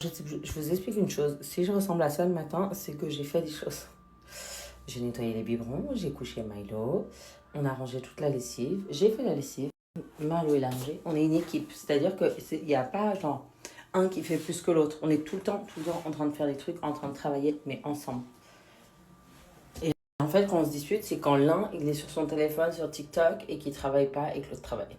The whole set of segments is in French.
Je vous explique une chose. Si je ressemble à ça le matin, c'est que j'ai fait des choses. J'ai nettoyé les biberons, j'ai couché Milo, on a rangé toute la lessive, j'ai fait la lessive, Milo il a rangé. On est une équipe, c'est-à-dire qu'il n'y a pas genre un qui fait plus que l'autre. On est tout le temps en train de faire des trucs, en train de travailler, mais ensemble. Et en fait, quand on se dispute, c'est quand l'un il est sur son téléphone, sur TikTok et qu'il travaille pas et que l'autre travaille.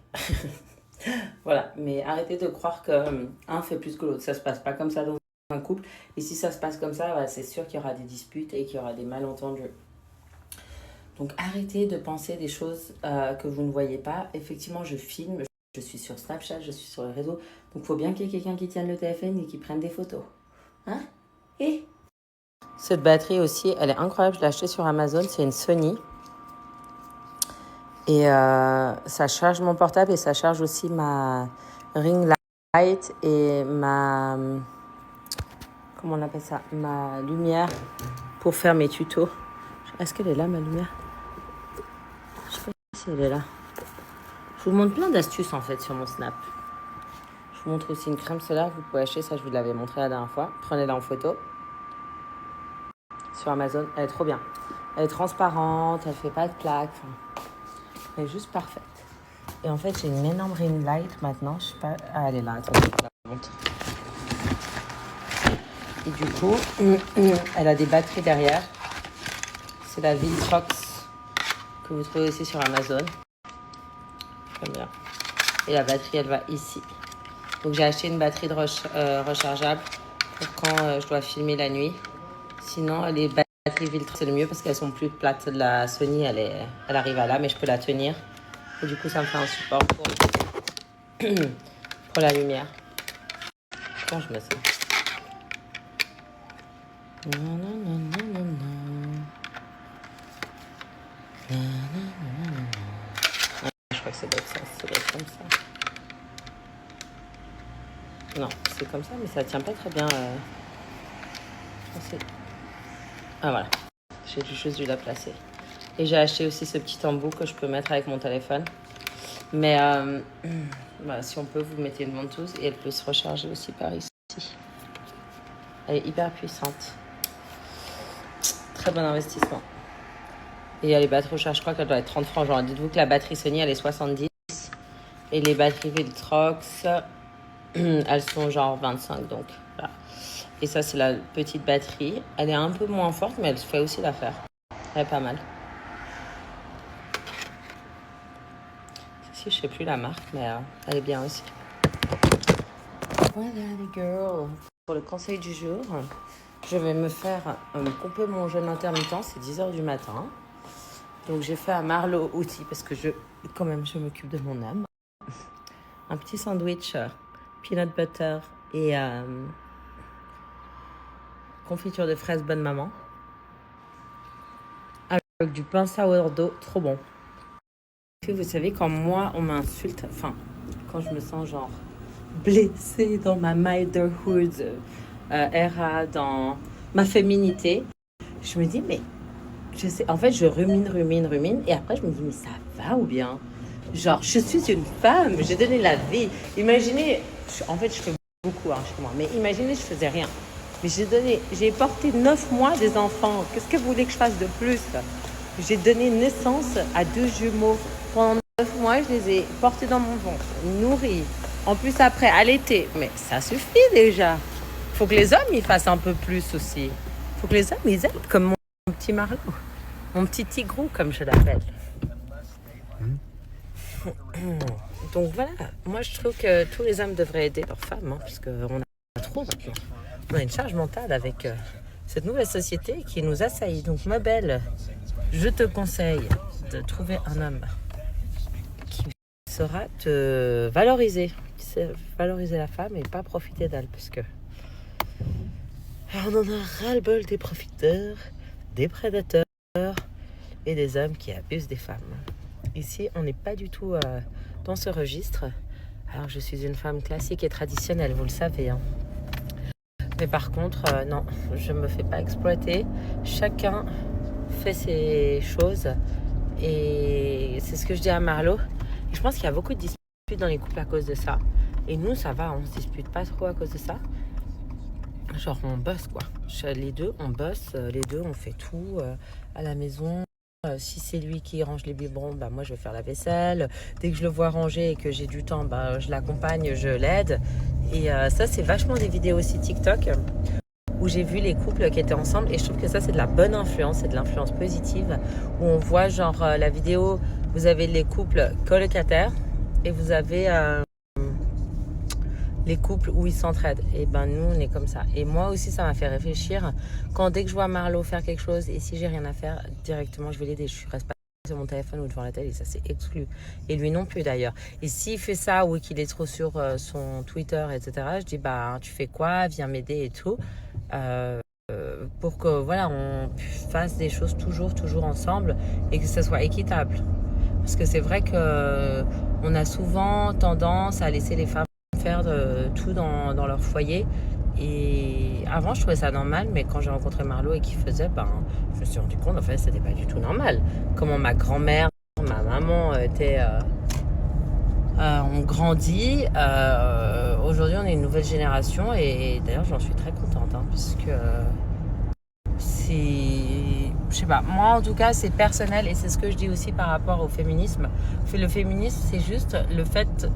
Voilà, mais arrêtez de croire que un fait plus que l'autre. Ça se passe pas comme ça dans un couple. Et si ça se passe comme ça, bah, c'est sûr qu'il y aura des disputes et qu'il y aura des malentendus. Donc arrêtez de penser des choses que vous ne voyez pas. Effectivement, je filme, je suis sur Snapchat, je suis sur les réseaux. Donc il faut bien qu'il y ait quelqu'un qui tienne le téléphone et qui prenne des photos. Hein? Et cette batterie aussi, elle est incroyable. Je l'ai achetée sur Amazon. C'est une Sony. Et ça charge mon portable et ça charge aussi ma ring light et ma... Comment on appelle ça? Ma lumière pour faire mes tutos. Est-ce qu'elle est là, ma lumière? Je sais pas si elle est là. Je vous montre plein d'astuces en fait sur mon Snap. Je vous montre aussi une crème solaire que vous pouvez acheter. Ça, je vous l'avais montré la dernière fois. Prenez-la en photo. Sur Amazon, elle est trop bien. Elle est transparente, elle fait pas de plaques. Elle est juste parfaite. Et en fait, j'ai une énorme ring light maintenant. Je sais pas. Ah, elle est là. Attendez, je vous la montre. Et du coup, elle a des batteries derrière. C'est la Viltrox que vous trouvez aussi sur Amazon. Comme bien. Et la batterie, elle va ici. Donc, j'ai acheté une batterie de rechargeable pour quand je dois filmer la nuit. Sinon, les batteries Viltrox, c'est le mieux parce qu'elles sont plus plates. De la Sony, elle arrive à là, mais je peux la tenir. Et du coup, ça me fait un support pour la lumière. Comment je mets ça? Je crois que ça doit être ça. Ça doit être comme ça. Non, c'est comme ça, mais ça tient pas très bien. Ah voilà. J'ai juste dû la placer. Et j'ai acheté aussi ce petit embout que je peux mettre avec mon téléphone. Mais voilà, si on peut, vous mettez une ventouse et elle peut se recharger aussi par ici. Elle est hyper puissante. Très bon investissement. Et il y a les batteries recharge, je crois qu'elle doit être 30 francs. Genre, dites-vous que la batterie Sony, elle est 70. Et les batteries Viltrox, elles sont genre 25. Donc, voilà. Et ça, c'est la petite batterie. Elle est un peu moins forte, mais elle fait aussi l'affaire. Elle est pas mal. Si, je sais plus la marque, mais elle est bien aussi. Voilà les girls. Pour le conseil du jour, je vais me faire couper mon jeûne intermittent. C'est 10h du matin. Donc j'ai fait à Marlo aussi parce que quand même, je m'occupe de mon âme. Un petit sandwich peanut butter et confiture de fraises bonne maman. Avec du pain sourdough, trop bon. Vous savez, quand moi, on m'insulte, enfin, quand je me sens genre blessée dans ma motherhood era, dans ma féminité, je me dis, mais je sais, en fait, je rumine, et après, je me dis, mais ça va ou bien? Genre, je suis une femme, j'ai donné la vie. Imaginez, en fait, je fais beaucoup chez moi, mais imaginez, je faisais rien. Mais j'ai porté 9 mois des enfants. Qu'est-ce que vous voulez que je fasse de plus? J'ai donné naissance à 2 jumeaux. Pendant 9 mois, je les ai portés dans mon ventre, nourris. En plus, après, allaiter. Mais ça suffit déjà. Il faut que les hommes, ils fassent un peu plus aussi. Il faut que les hommes, ils aident, comme mon petit Marlot. Mon petit tigrou, comme je l'appelle. Donc voilà, moi je trouve que tous les hommes devraient aider leurs femmes, hein, parce qu'on a trop maintenant. On a une charge mentale avec cette nouvelle société qui nous assaillit. Donc ma belle, je te conseille de trouver un homme qui saura te valoriser. Qui sait valoriser la femme et pas profiter d'elle, parce que on en a ras-le-bol des profiteurs, des prédateurs et des hommes qui abusent des femmes. Ici, on n'est pas du tout dans ce registre. Alors, je suis une femme classique et traditionnelle, vous le savez. Hein. Mais par contre, non, je ne me fais pas exploiter. Chacun fait ses choses. Et c'est ce que je dis à Marlo. Et je pense qu'il y a beaucoup de disputes dans les couples à cause de ça. Et nous, ça va, on ne se dispute pas trop à cause de ça. Genre on bosse quoi. Les deux on bosse, les deux on fait tout à la maison. Si c'est lui qui range les biberons, bah moi je vais faire la vaisselle. Dès que je le vois ranger et que j'ai du temps, bah je l'accompagne, je l'aide. Et ça c'est vachement des vidéos aussi TikTok où j'ai vu les couples qui étaient ensemble et je trouve que ça c'est de la bonne influence, c'est de l'influence positive où on voit genre la vidéo, vous avez les couples colocataires et vous avez les couples où ils s'entraident. Et ben nous on est comme ça. Et moi aussi ça m'a fait réfléchir quand dès que je vois Marlo faire quelque chose et si j'ai rien à faire directement je vais l'aider. Je reste pas sur mon téléphone ou devant la télé, ça c'est exclu. Et lui non plus d'ailleurs. Et s'il fait ça ou qu'il est trop sur son Twitter etc. Je dis bah tu fais quoi, viens m'aider et tout. Pour que voilà on fasse des choses toujours ensemble et que ça soit équitable. Parce que c'est vrai que on a souvent tendance à laisser les femmes faire tout dans leur foyer. Et avant, je trouvais ça normal, mais quand j'ai rencontré Marlo et qu'il faisait, ben, je me suis rendu compte, en fait, c'était pas du tout normal. Comment ma grand-mère, ma maman ont grandi. Aujourd'hui, on est une nouvelle génération et d'ailleurs, j'en suis très contente, hein, puisque c'est, je sais pas, moi en tout cas c'est personnel et c'est ce que je dis aussi par rapport au féminisme. Le féminisme c'est juste le fait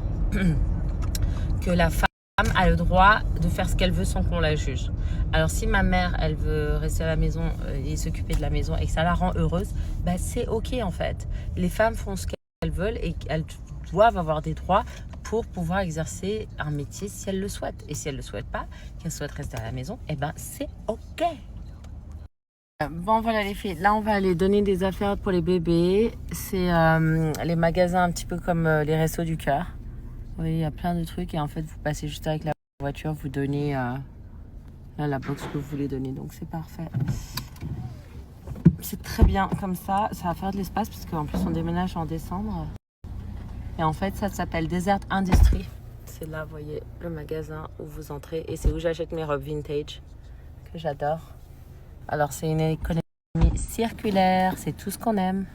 que la femme a le droit de faire ce qu'elle veut sans qu'on la juge. Alors si ma mère elle veut rester à la maison et s'occuper de la maison et que ça la rend heureuse, bah c'est ok en fait. Les femmes font ce qu'elles veulent et elles doivent avoir des droits pour pouvoir exercer un métier si elles le souhaitent. Et si elles le souhaitent pas, qu'elles souhaitent rester à la maison, et ben c'est ok. Bon voilà les filles, là on va aller donner des affaires pour les bébés. C'est les magasins un petit peu comme les Restos du Cœur. Vous voyez, il y a plein de trucs et en fait vous passez juste avec la voiture, vous donnez là, la box que vous voulez donner, donc c'est parfait. C'est très bien comme ça va faire de l'espace parce qu'en plus on déménage en décembre. Et en fait ça s'appelle Desert Industry. C'est là, vous voyez, le magasin où vous entrez et c'est où j'achète mes robes vintage que j'adore. Alors c'est une économie circulaire, c'est tout ce qu'on aime.